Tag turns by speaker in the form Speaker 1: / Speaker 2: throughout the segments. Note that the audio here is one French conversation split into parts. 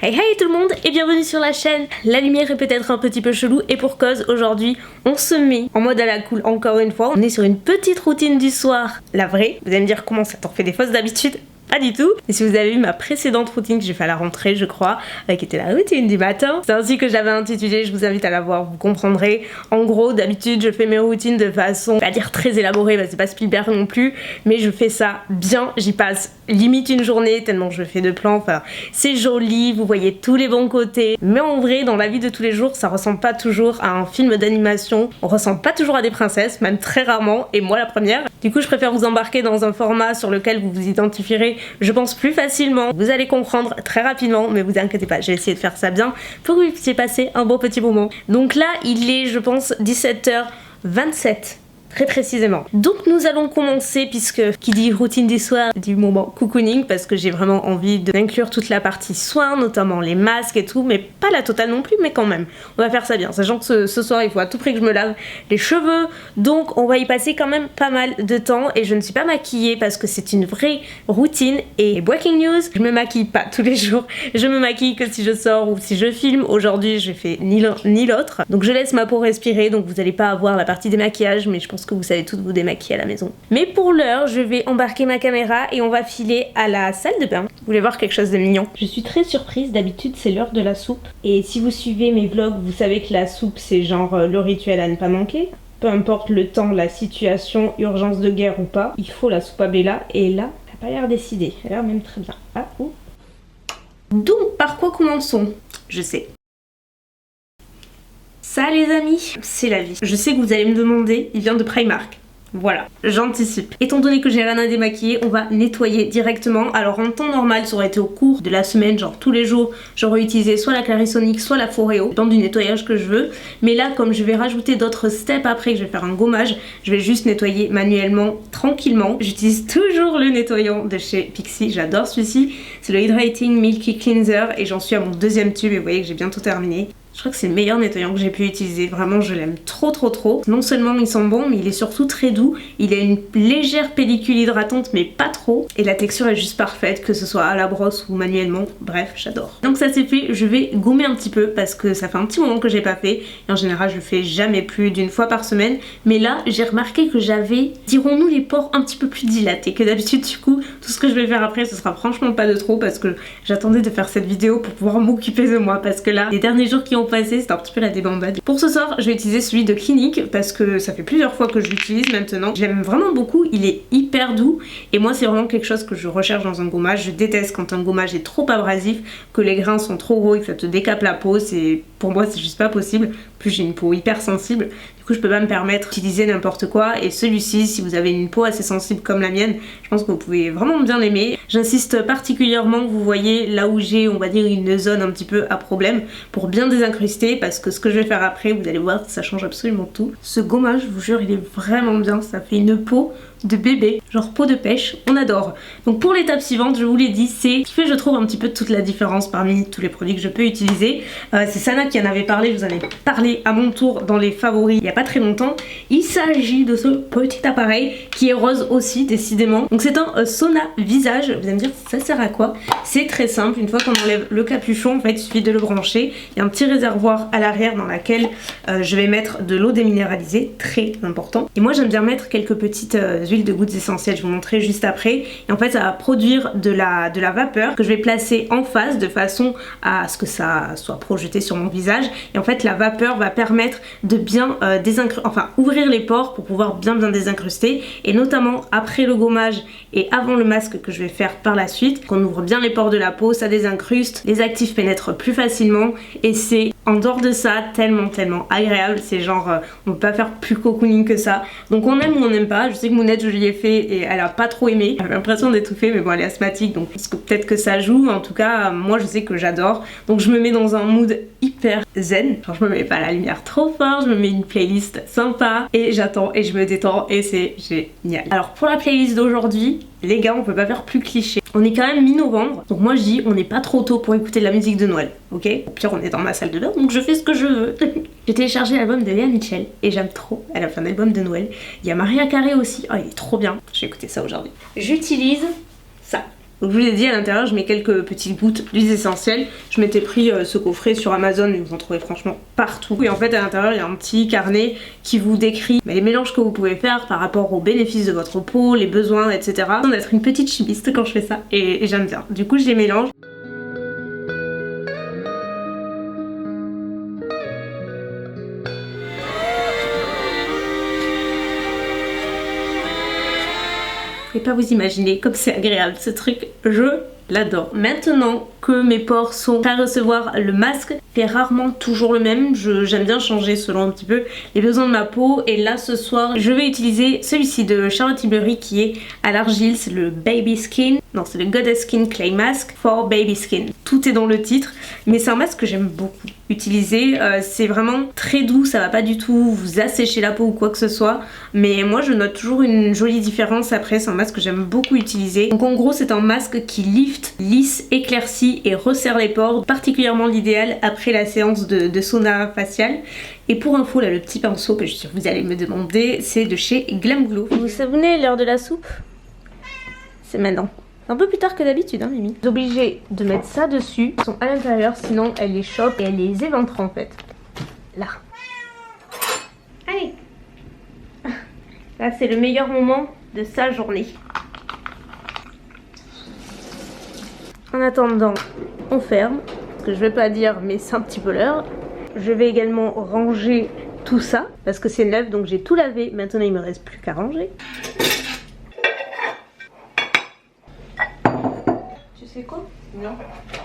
Speaker 1: Hey hey tout le monde et bienvenue sur la chaîne. La lumière est peut-être un petit peu chelou et pour cause, aujourd'hui on se met en mode à la cool encore une fois. On est sur une petite routine du soir, la vraie. Vous allez me dire comment ça t'en fait des fausses d'habitude? Pas du tout. Et si vous avez vu ma précédente routine que j'ai fait à la rentrée je crois, qui était la routine du matin, c'est ainsi que j'avais intitulé, je vous invite à la voir, vous comprendrez. En gros d'habitude je fais mes routines de façon, pas dire très élaborée, c'est pas Spielberg non plus, mais je fais ça bien, j'y passe limite une journée tellement je fais de plans, enfin c'est joli, vous voyez tous les bons côtés. Mais en vrai dans la vie de tous les jours ça ressemble pas toujours à un film d'animation, on ressemble pas toujours à des princesses, même très rarement, et moi la première. Du coup je préfère vous embarquer dans un format sur lequel vous vous identifierez je pense plus facilement, vous allez comprendre très rapidement, mais vous inquiétez pas, j'ai essayé de faire ça bien pour que vous puissiez passer un bon petit moment. Donc là il est je pense 17h27 très précisément. Donc nous allons commencer, puisque qui dit routine du soir du moment cocooning, parce que j'ai vraiment envie d'inclure toute la partie soins, notamment les masques et tout, mais pas la totale non plus, mais quand même on va faire ça bien, sachant que ce soir il faut à tout prix que je me lave les cheveux, donc on va y passer quand même pas mal de temps. Et je ne suis pas maquillée parce que c'est une vraie routine. Et breaking news, je me maquille pas tous les jours, je me maquille que si je sors ou si je filme. Aujourd'hui j'ai fait ni l'un ni l'autre, donc je laisse ma peau respirer, donc vous n'allez pas avoir la partie démaquillage, mais je pense que vous savez toutes vous démaquiller à la maison. Mais pour l'heure, je vais embarquer ma caméra et on va filer à la salle de bain. Vous voulez voir quelque chose de mignon? Je suis très surprise, d'habitude c'est l'heure de la soupe. Et si vous suivez mes vlogs, vous savez que la soupe c'est genre le rituel à ne pas manquer. Peu importe le temps, la situation, urgence de guerre ou pas, il faut la soupe à Bella. Et là, elle n'a pas l'air décidée, elle a l'air même très bien. Ah, ouh. Donc, par quoi commençons? Je sais. Ça les amis, c'est la vie. Je sais que vous allez me demander, il vient de Primark. Voilà, j'anticipe. Étant donné que j'ai rien à démaquiller, on va nettoyer directement. Alors en temps normal, ça aurait été au cours de la semaine, genre tous les jours, j'aurais utilisé soit la Clarisonic, soit la Foreo, dépend du nettoyage que je veux. Mais là, comme je vais rajouter d'autres steps après, que je vais faire un gommage, je vais juste nettoyer manuellement, tranquillement. J'utilise toujours le nettoyant de chez Pixi, j'adore celui-ci. C'est le Hydrating Milky Cleanser et j'en suis à mon deuxième tube et vous voyez que j'ai bientôt terminé. Je crois que c'est le meilleur nettoyant que j'ai pu utiliser, vraiment je l'aime trop. Non seulement il sent bon, mais il est surtout très doux. Il a une légère pellicule hydratante, mais pas trop. Et la texture est juste parfaite, que ce soit à la brosse ou manuellement, bref, j'adore. Donc ça c'est fait, je vais gommer un petit peu parce que ça fait un petit moment que j'ai pas fait. Et en général je le fais jamais plus d'une fois par semaine. Mais là j'ai remarqué que j'avais, dirons-nous, les pores un petit peu plus dilatés que d'habitude. Du coup, tout ce que je vais faire après, ce sera franchement pas de trop parce que j'attendais de faire cette vidéo pour pouvoir m'occuper de moi. Parce que là, les derniers jours qui ont passé, c'est un petit peu la débandade. Pour ce soir, je vais utiliser celui de Clinique parce que ça fait plusieurs fois que je l'utilise maintenant. J'aime vraiment beaucoup, il est hyper doux et moi c'est vraiment quelque chose que je recherche dans un gommage. Je déteste quand un gommage est trop abrasif, que les grains sont trop gros et que ça te décape la peau. Pour moi c'est juste pas possible. Plus j'ai une peau hyper sensible. Du coup je peux pas me permettre d'utiliser n'importe quoi, et celui-ci, si vous avez une peau assez sensible comme la mienne, je pense que vous pouvez vraiment bien l'aimer. J'insiste particulièrement, vous voyez là où j'ai, on va dire, une zone un petit peu à problème, pour bien désincruster, parce que ce que je vais faire après, vous allez voir, ça change absolument tout. Ce gommage, je vous jure, il est vraiment bien, ça fait une peau de bébé, genre peau de pêche, on adore. Donc pour l'étape suivante, je vous l'ai dit, c'est ce qui fait je trouve un petit peu toute la différence parmi tous les produits que je peux utiliser. C'est Sana qui en avait parlé, je vous en ai parlé à mon tour dans les favoris il n'y a pas très longtemps. Il s'agit de ce petit appareil qui est rose aussi décidément. Donc c'est un sauna visage, vous allez me dire ça sert à quoi? C'est très simple, une fois qu'on enlève le capuchon, en fait il suffit de le brancher. Il y a un petit réservoir à l'arrière dans laquelle je vais mettre de l'eau déminéralisée, très important. Et moi j'aime bien mettre quelques petites huiles de gouttes essentielles, je vais vous montrer juste après. Et en fait ça va produire de la vapeur que je vais placer en face de façon à ce que ça soit projeté sur mon visage. Et en fait la vapeur va permettre de bien ouvrir les pores pour pouvoir bien désincruster. Et notamment après le gommage et avant le masque que je vais faire par la suite, qu'on ouvre bien les pores de la peau, ça désincruste, les actifs pénètrent plus facilement et c'est en dehors de ça tellement agréable. C'est genre on peut pas faire plus cocooning que ça. Donc on aime ou on n'aime pas. Je sais que Mounette je lui ai fait et elle a pas trop aimé, elle avait l'impression d'étouffer, mais bon elle est asthmatique donc peut-être que ça joue. En tout cas moi je sais que j'adore, donc je me mets dans un mood hyper zen. Genre je me mets pas la lumière trop fort, je me mets une playlist sympa et j'attends et je me détends et c'est génial. Alors pour la playlist d'aujourd'hui, les gars, on peut pas faire plus cliché. On est quand même mi-novembre, donc moi je dis on n'est pas trop tôt pour écouter de la musique de Noël, ok? Au pire on est dans ma salle de bain, donc je fais ce que je veux. J'ai téléchargé l'album de Léa Michel et j'aime trop, elle a fait un album de Noël. Il y a Maria Carey aussi, oh il est trop bien, j'ai écouté ça aujourd'hui. J'utilise ça. Donc je vous ai dit, à l'intérieur je mets quelques petites gouttes d'huile essentielle. Je m'étais pris ce coffret sur Amazon et vous en trouvez franchement partout. Et en fait à l'intérieur il y a un petit carnet qui vous décrit les mélanges que vous pouvez faire par rapport aux bénéfices de votre peau, les besoins, etc. D'être une petite chimiste quand je fais ça et j'aime bien. Du coup je les mélange. Vous pouvez pas vous imaginer comme c'est agréable ce truc, je l'adore. Maintenant que mes pores sont prêts à recevoir le masque, c'est rarement toujours le même, j'aime bien changer selon un petit peu les besoins de ma peau. Et là ce soir je vais utiliser celui-ci de Charlotte Tilbury qui est à l'argile, c'est le Baby Skin. Non, c'est le Goddess Skin Clay Mask for Baby Skin. Tout est dans le titre, mais c'est un masque que j'aime beaucoup utiliser. C'est vraiment très doux, ça va pas du tout vous assécher la peau ou quoi que ce soit. Mais moi je note toujours une jolie différence après, c'est un masque que j'aime beaucoup utiliser. Donc en gros c'est un masque qui lift, lisse, éclaircit et resserre les pores. Particulièrement l'idéal après la séance de sauna facial. Et pour info, là le petit pinceau que je suis sûre que vous allez me demander, c'est de chez Glam Glow. Vous savez l'heure de la soupe? C'est maintenant. Un peu plus tard que d'habitude, hein, Mimi. Vous êtes obligé de mettre ça dessus. Ils sont à l'intérieur, sinon elle les chope et elle les éventre en fait. Là. Allez. Là, c'est le meilleur moment de sa journée. En attendant, on ferme. Ce que je vais pas dire, mais c'est un petit peu l'heure. Je vais également ranger tout ça parce que c'est neuf, donc j'ai tout lavé. Maintenant, il me reste plus qu'à ranger. C'est quoi?
Speaker 2: Non.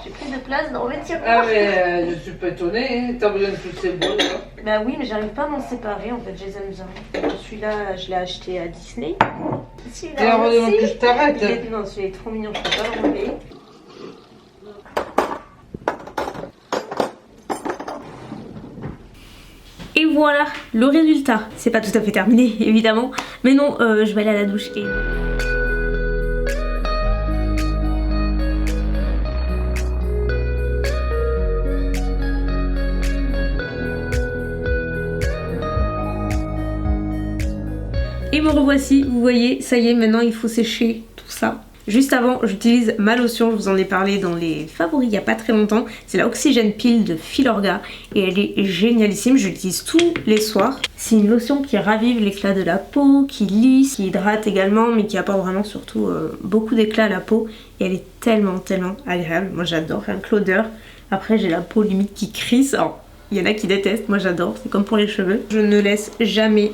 Speaker 1: J'ai plus de place dans le tiroir.
Speaker 2: Ah mais je suis pas étonnée, hein. T'as besoin de tous ces bols là.
Speaker 1: Bah oui, mais j'arrive pas à m'en séparer en fait, je les aime bien. Celui-là, je l'ai acheté à Disney.
Speaker 2: T'es en train que je t'arrête.
Speaker 1: Non, celui-là est trop mignon, je peux pas l'enlever. Et voilà le résultat. C'est pas tout à fait terminé évidemment, mais non, je vais aller à la douche et... Et me revoici, vous voyez, ça y est, maintenant il faut sécher tout ça. Juste avant, j'utilise ma lotion, je vous en ai parlé dans les favoris il n'y a pas très longtemps. C'est la Oxygène Peel de Filorga et elle est génialissime, je l'utilise tous les soirs. C'est une lotion qui ravive l'éclat de la peau, qui lisse, qui hydrate également, mais qui apporte vraiment surtout beaucoup d'éclat à la peau. Et elle est tellement agréable, moi j'adore, rien que l'odeur. Après j'ai la peau limite qui crisse, alors il y en a qui détestent, moi j'adore, c'est comme pour les cheveux. Je ne laisse jamais,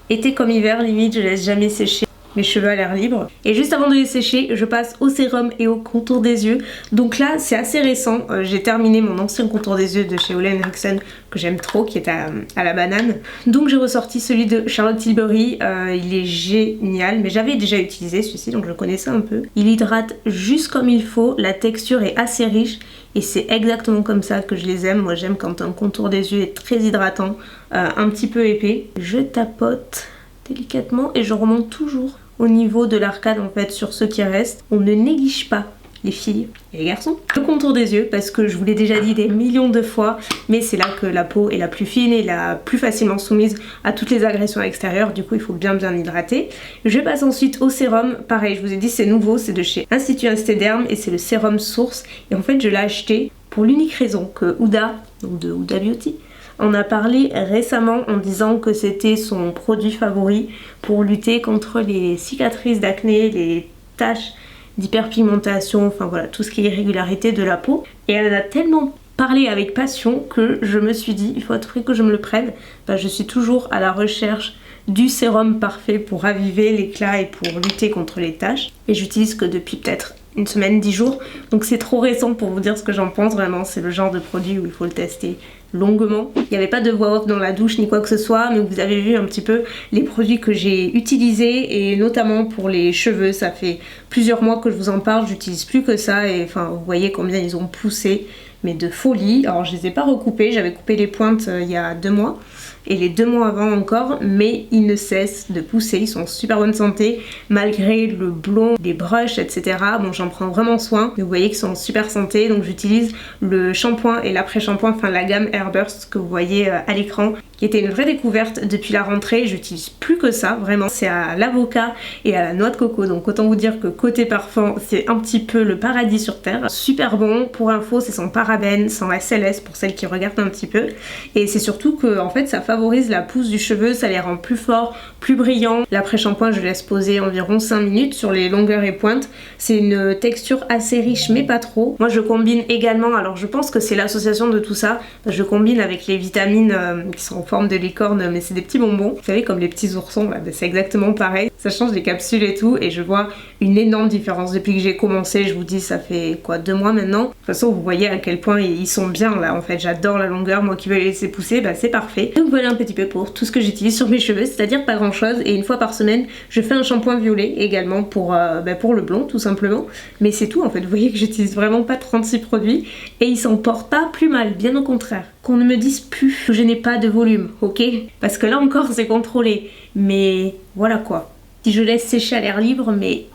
Speaker 1: été comme hiver, limite je laisse jamais sécher mes cheveux à l'air libre. Et juste avant de les sécher, je passe au sérum et au contour des yeux. Donc là c'est assez récent, j'ai terminé mon ancien contour des yeux de chez Ole Henriksen que j'aime trop, qui est à la banane. Donc j'ai ressorti celui de Charlotte Tilbury, il est génial, mais j'avais déjà utilisé celui-ci donc je le connaissais un peu. Il hydrate juste comme il faut, la texture est assez riche et c'est exactement comme ça que je les aime. Moi j'aime quand un contour des yeux est très hydratant, un petit peu épais. Je tapote délicatement et je remonte toujours au niveau de l'arcade en fait sur ceux qui restent. On ne néglige pas les filles et les garçons le contour des yeux parce que je vous l'ai déjà dit des millions de fois, mais c'est là que la peau est la plus fine et la plus facilement soumise à toutes les agressions extérieures, du coup il faut bien hydrater. Je passe ensuite au sérum, pareil je vous ai dit c'est nouveau, c'est de chez Institut Esthederm et c'est le sérum Source et en fait je l'ai acheté pour l'unique raison que Huda, donc de Huda Beauty, en a parlé récemment en disant que c'était son produit favori pour lutter contre les cicatrices d'acné, les taches d'hyperpigmentation, enfin voilà, tout ce qui est irrégularité de la peau. Et elle en a tellement parlé avec passion que je me suis dit, il faut à tout prix que je me le prenne. Bah, je suis toujours à la recherche du sérum parfait pour raviver l'éclat et pour lutter contre les taches. Et j'utilise que depuis peut-être une semaine, 10 jours. Donc c'est trop récent pour vous dire ce que j'en pense vraiment. C'est le genre de produit où il faut le tester longuement. Il n'y avait pas de voix off dans la douche ni quoi que ce soit, mais vous avez vu un petit peu les produits que j'ai utilisés et notamment pour les cheveux. Ça fait plusieurs mois que je vous en parle, j'utilise plus que ça et enfin vous voyez combien ils ont poussé, mais de folie. Alors je les ai pas recoupés, j'avais coupé les pointes il y a 2 mois et les 2 mois avant encore, mais ils ne cessent de pousser, ils sont en super bonne santé malgré le blond, les brushes etc. Bon j'en prends vraiment soin, mais vous voyez qu'ils sont en super santé, donc j'utilise le shampoing et l'après-shampoing, enfin la gamme Airburst que vous voyez à l'écran qui était une vraie découverte depuis la rentrée. J'utilise plus que ça, vraiment. C'est à l'avocat et à la noix de coco. Donc autant vous dire que côté parfum, c'est un petit peu le paradis sur terre. Super bon. Pour info, c'est sans parabènes, sans SLS pour celles qui regardent un petit peu. Et c'est surtout que en fait, ça favorise la pousse du cheveu, ça les rend plus forts, plus brillants. L'après-shampoing, je laisse poser environ 5 minutes sur les longueurs et pointes. C'est une texture assez riche, mais pas trop. Moi, je combine également, alors je pense que c'est l'association de tout ça. Je combine avec les vitamines qui sont en forme de licorne, mais c'est des petits bonbons. Vous savez, comme les petits oursons, là, c'est exactement pareil. Ça change des capsules et tout, et je vois une énorme différence depuis que j'ai commencé. Je vous dis, ça fait quoi, 2 mois maintenant. De toute façon, vous voyez à quel point ils sont bien là. En fait, j'adore la longueur. Moi qui veux les laisser pousser, bah c'est parfait. Donc voilà un petit peu pour tout ce que j'utilise sur mes cheveux, c'est-à-dire pas grand chose. Et une fois par semaine, je fais un shampoing violet également pour le blond, tout simplement. Mais c'est tout en fait. Vous voyez que j'utilise vraiment pas 36 produits et ils s'en portent pas plus mal, bien au contraire. Qu'on ne me dise plus que je n'ai pas de volume, ok? Parce que là encore, c'est contrôlé. Mais voilà quoi. Si je laisse sécher à l'air libre, mais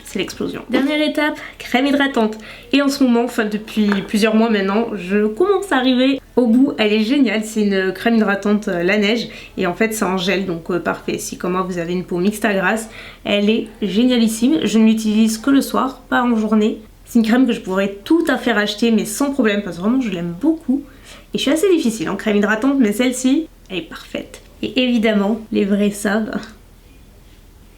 Speaker 1: c'est l'explosion. Dernière étape, crème hydratante. Et en ce moment, enfin depuis plusieurs mois maintenant, je commence à arriver au bout. Elle est géniale, c'est une crème hydratante la neige. Et en fait, c'est en gel, donc parfait. Si comme moi, vous avez une peau mixte à grasse, elle est génialissime. Je ne l'utilise que le soir, pas en journée. C'est une crème que je pourrais tout à fait racheter, mais sans problème, parce que vraiment, je l'aime beaucoup. Et je suis assez difficile en crème hydratante, mais celle-ci, elle est parfaite. Et évidemment, les vrais savent.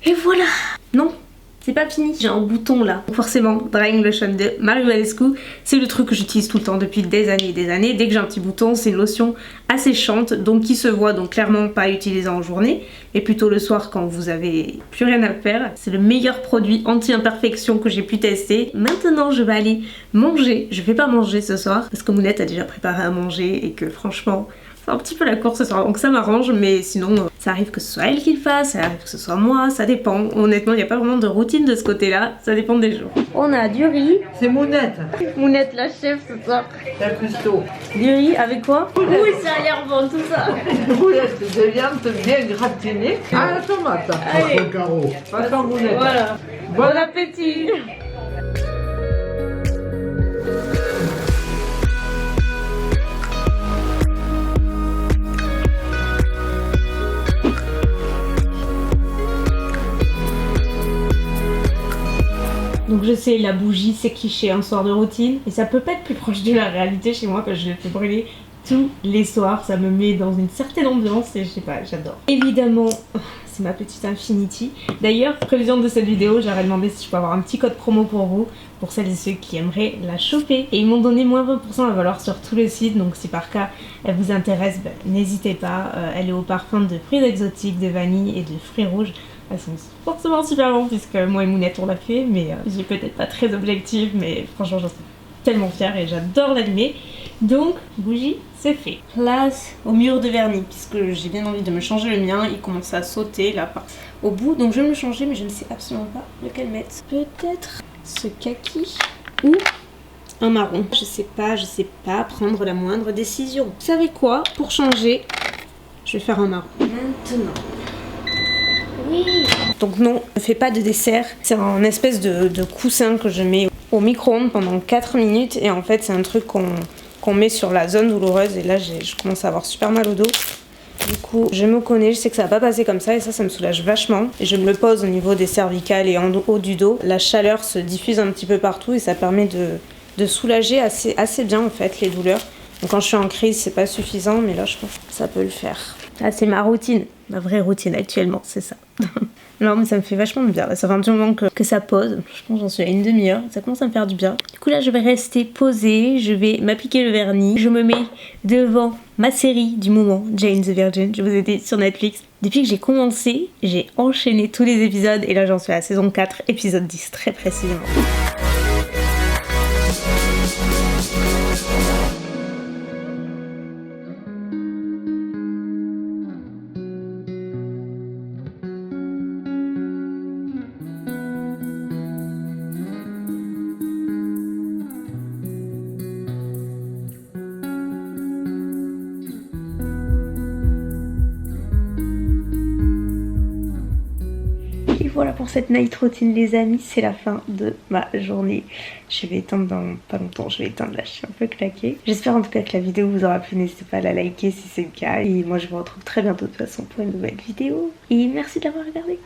Speaker 1: Et voilà! Non, c'est pas fini, j'ai un bouton là. Forcément, Drying Lotion de Mario Badescu, c'est le truc que j'utilise tout le temps depuis des années et des années. Dès que j'ai un petit bouton, c'est une lotion asséchante, donc qui se voit, donc clairement pas utilisée en journée, mais plutôt le soir quand vous avez plus rien à faire. C'est le meilleur produit anti-imperfection que j'ai pu tester. Maintenant, je vais aller manger. Je vais pas manger ce soir, parce que Mounette a déjà préparé à manger et que franchement, c'est un petit peu la course ce soir, donc ça m'arrange, mais sinon ça arrive que ce soit elle qui le fasse, ça arrive que ce soit moi, ça dépend. Honnêtement, il n'y a pas vraiment de routine de ce côté-là, ça dépend des jours. On a du riz.
Speaker 2: C'est Mounette.
Speaker 1: Mounette la chef ce soir.
Speaker 2: La cuistot.
Speaker 1: Du riz avec quoi? Oui, ça a l'air bon tout ça.
Speaker 2: Mounette de viande bien gratinée. À la tomate.
Speaker 1: Allez,
Speaker 2: Attends, Mounette.
Speaker 1: voilà. Bon appétit. Donc je sais, la bougie c'est cliché, un soir de routine, et ça peut pas être plus proche de la réalité chez moi parce que je le fais brûler tous les soirs, ça me met dans une certaine ambiance et je sais pas, j'adore. Évidemment, c'est ma petite Infinity. D'ailleurs, prévision de cette vidéo, j'aurais demandé si je peux avoir un petit code promo pour vous, pour celles et ceux qui aimeraient la choper. Et ils m'ont donné moins 20% à valoir sur tout le site, donc si par cas elle vous intéresse, ben, n'hésitez pas. Elle est au parfum de fruits exotiques, de vanille et de fruits rouges. Elles sont forcément super bonnes puisque moi et Mounette on l'a fait, mais j'ai peut-être pas très objective, mais franchement j'en suis tellement fière et j'adore l'allumer. Donc bougie, c'est fait. Place au mur de vernis puisque j'ai bien envie de me changer le mien, il commence à sauter là au bout, donc je vais me le changer mais je ne sais absolument pas lequel mettre. Peut-être ce kaki ou un marron. Je sais pas prendre la moindre décision. Vous savez quoi? Pour changer, je vais faire un marron. Maintenant. Oui. Donc non, je ne fais pas de dessert. C'est un espèce de coussin que je mets au micro-ondes pendant 4 minutes. Et en fait, c'est un truc qu'on met sur la zone douloureuse. Et là, je commence à avoir super mal au dos. Du coup, je me connais, je sais que ça va pas passer comme ça. Et ça me soulage vachement. Et je me le pose au niveau des cervicales et en haut du dos. La chaleur se diffuse un petit peu partout. Et ça permet de soulager assez bien en fait les douleurs. Donc quand je suis en crise, c'est pas suffisant. Mais là, je pense que ça peut le faire. Ah, c'est ma routine. Ma vraie routine actuellement, c'est ça. Non mais ça me fait vachement de bien, là, ça fait un petit moment que ça pose, je pense que j'en suis à une demi-heure, ça commence à me faire du bien. Du coup là je vais rester posée, je vais m'appliquer le vernis, je me mets devant ma série du moment, Jane the Virgin, je vous ai dit sur Netflix. Depuis que j'ai commencé, j'ai enchaîné tous les épisodes et là j'en suis à la saison 4, épisode 10 très précisément. voilà pour cette night routine les amis, c'est la fin de ma journée. Je vais éteindre dans pas longtemps, je vais éteindre là, je suis un peu claquée. J'espère en tout cas que la vidéo vous aura plu, n'hésitez pas à la liker si c'est le cas. Et moi je vous retrouve très bientôt de toute façon pour une nouvelle vidéo. Et merci de l'avoir regardé.